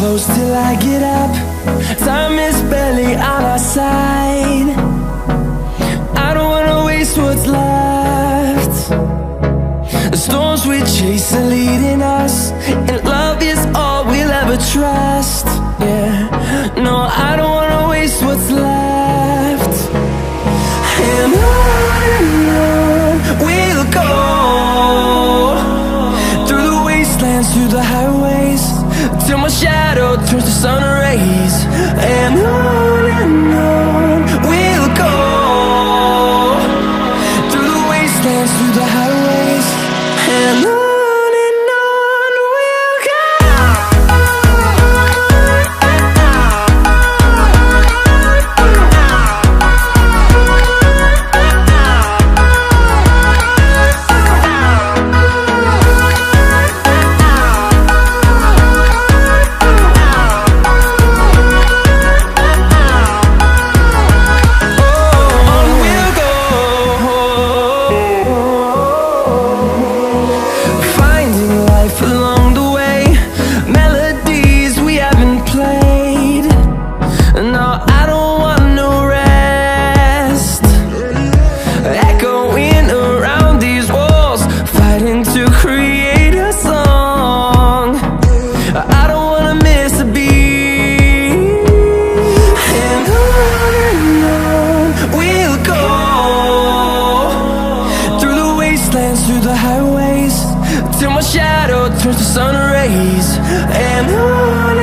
Close till I get up. Time is barely on our side. I don't wanna waste what's left. The storms we chase are leading us, and love is all we'll ever trust. Yeah, no, I don't wanna waste what's left. And on we'll go, through the wastelands, through the highways, till my shadow turns to sun rays. And on we'll go, through the wastelands, through the highways, and on we'll go. Through the highways, till my shadow turns to sun rays. And on